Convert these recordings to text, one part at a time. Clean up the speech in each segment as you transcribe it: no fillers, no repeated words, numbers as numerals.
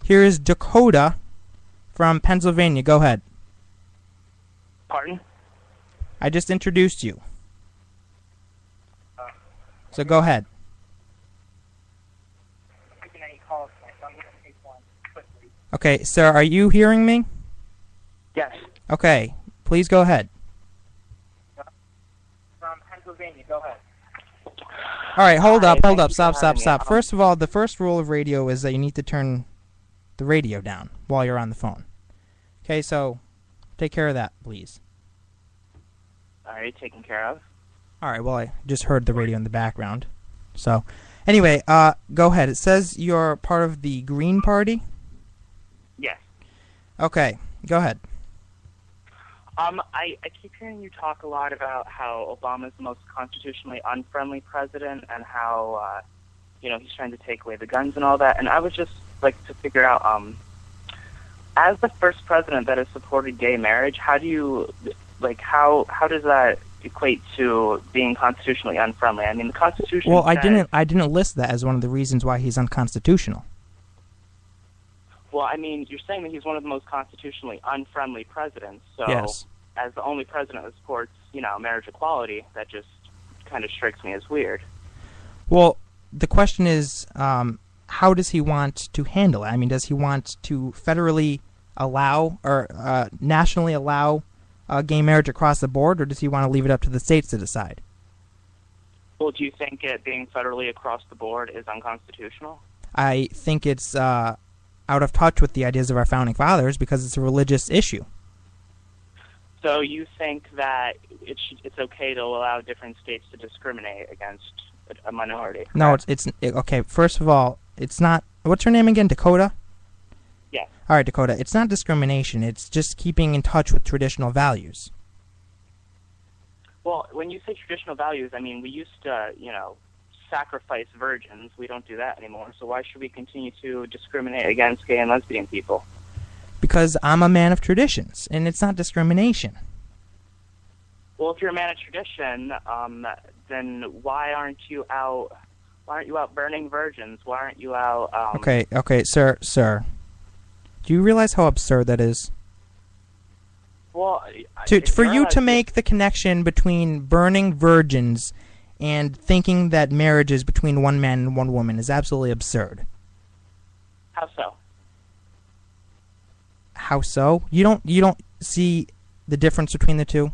Here is Dakota from Pennsylvania. Go ahead. Pardon? I just introduced you. So go ahead. Okay, sir, are you hearing me? Yes. Okay, please go ahead. From Pennsylvania, go ahead. All right, hold up, stop. stop. First of all, the first rule of radio is that you need to turn the radio down while you're on the phone. Okay, so take care of that, please. All right, taken care of. All right, well, I just heard the radio in the background. So, anyway, go ahead. It says you're part of the Green Party? Yes. Okay, go ahead. I keep hearing you talk a lot about how Obama's the most constitutionally unfriendly president and how, he's trying to take away the guns and all that. And I would just like to figure out, as the first president that has supported gay marriage, how do you, how does that equate to being constitutionally unfriendly? I mean, the Constitution Well, says, I didn't list that as one of the reasons why he's unconstitutional. Well, I mean, you're saying that he's one of the most constitutionally unfriendly presidents. So, Yes. as the only president that supports, marriage equality, that just kind of strikes me as weird. Well, the question is, how does he want to handle it? I mean, does he want to federally allow or nationally allow gay marriage across the board, or does he want to leave it up to the states to decide? Well, do you think it being federally across the board is unconstitutional? I think it's out of touch with the ideas of our founding fathers because it's a religious issue. So you think that it's okay to allow different states to discriminate against a minority? Correct? No, it's okay. First of all, it's not. What's her name again? Dakota? Yes. All right, Dakota. It's not discrimination. It's just keeping in touch with traditional values. Well, when you say traditional values, I mean, we used to, sacrifice virgins. We don't do that anymore. So why should we continue to discriminate against gay and lesbian people? Because I'm a man of traditions, and it's not discrimination. Well, if you're a man of tradition, then why aren't you out burning virgins? Why aren't you out? Okay, sir. Do you realize how absurd that is? Well, for you to make the connection between burning virgins and thinking that marriage is between one man and one woman is absolutely absurd. How so? How so? You don't see the difference between the two?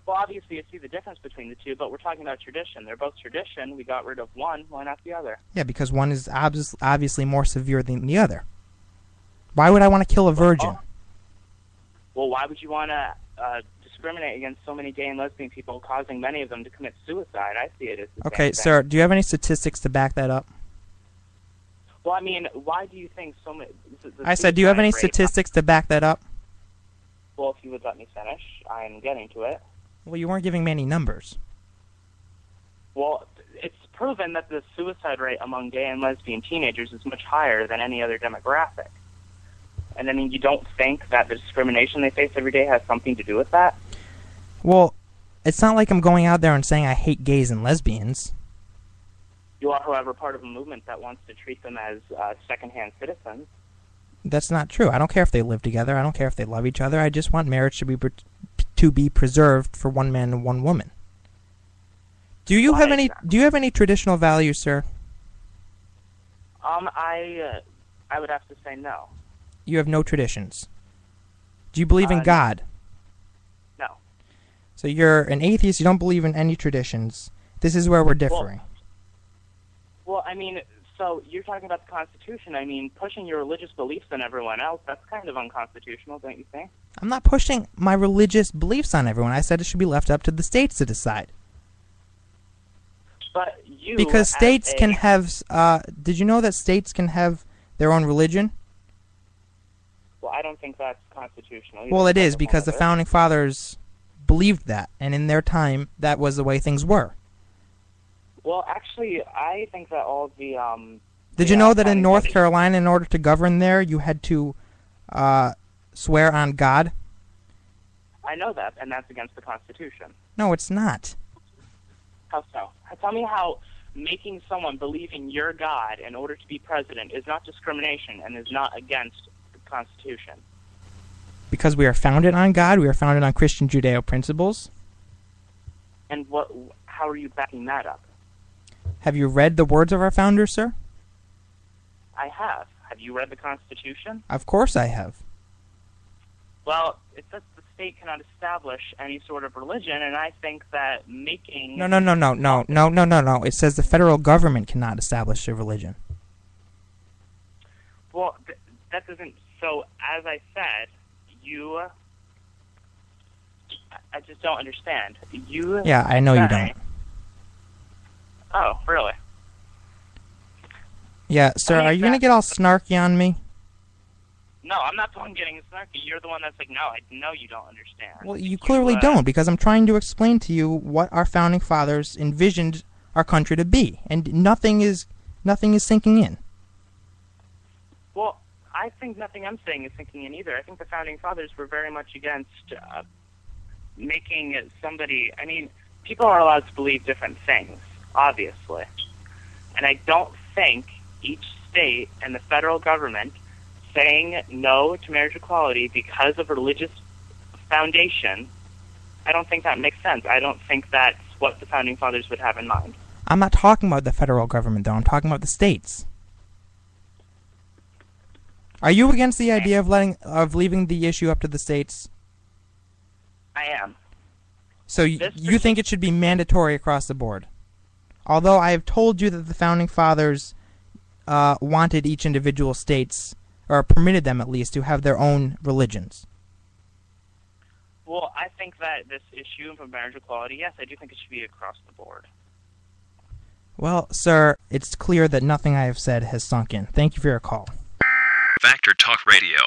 Well, obviously you see the difference between the two, but we're talking about tradition. They're both tradition. We got rid of one. Why not the other? Yeah, because one is obviously more severe than the other. Why would I want to kill a virgin? Well, why would you want to discriminate against so many gay and lesbian people, causing many of them to commit suicide? I see it as the Okay, same sir, thing. do you have any statistics to back that up? Well, I mean, why do you think so many... I said, do you have any statistics to back that up? Well, if you would let me finish, I'm getting to it. Well, you weren't giving me any numbers. Well, it's proven that the suicide rate among gay and lesbian teenagers is much higher than any other demographic. And I mean, you don't think that the discrimination they face every day has something to do with that? Well, it's not like I'm going out there and saying I hate gays and lesbians. You are, however, part of a movement that wants to treat them as second-hand citizens. That's not true. I don't care if they live together. I don't care if they love each other. I just want marriage to be preserved for one man and one woman. Do you have any traditional values, sir? I would have to say no. You have no traditions. Do you believe in God? No. So you're an atheist. You don't believe in any traditions. This is where we're differing. Well, I mean, so you're talking about the Constitution. I mean, pushing your religious beliefs on everyone else, that's kind of unconstitutional, don't you think? I'm not pushing my religious beliefs on everyone. I said it should be left up to the states to decide. But you... Because states can have... did you know that states can have their own religion? Well, I don't think that's constitutional. Well, it is, because the Founding Fathers believed that, and in their time, that was the way things were. Well, actually, I think that all the... Did you know that in North Carolina, in order to govern there, you had to swear on God? I know that, and that's against the Constitution. No, it's not. How so? Tell me how making someone believe in your God in order to be president is not discrimination and is not against the Constitution. Because we are founded on God, we are founded on Christian Judeo principles. And how are you backing that up? Have you read the words of our founders, sir? I have. Have you read the Constitution? Of course I have. Well, it says the state cannot establish any sort of religion, and I think that making... No. It says the federal government cannot establish a religion. Well, that doesn't... So, as I said, I just don't understand. Yeah, I know you don't. Oh, really? Yeah, sir, are you going to get all snarky on me? No, I'm not the one getting snarky. You're the one that's like, no, I know you don't understand. Well, you clearly don't, because I'm trying to explain to you what our founding fathers envisioned our country to be, and nothing is sinking in. Well, I think nothing I'm saying is sinking in either. I think the founding fathers were very much against making somebody... I mean, people are allowed to believe different things, obviously. And I don't think each state and the federal government saying no to marriage equality because of religious foundation, I don't think that makes sense. I don't think that's what the founding fathers would have in mind. I'm not talking about the federal government, though. I'm talking about the states. Are you against the idea of leaving the issue up to the states? I am. So you think it should be mandatory across the board? Although I have told you that the founding fathers wanted each individual states, or permitted them at least, to have their own religions. Well, I think that this issue of marriage equality, yes, I do think it should be across the board. Well, sir, it's clear that nothing I have said has sunk in. Thank you for your call. Factor Talk Radio.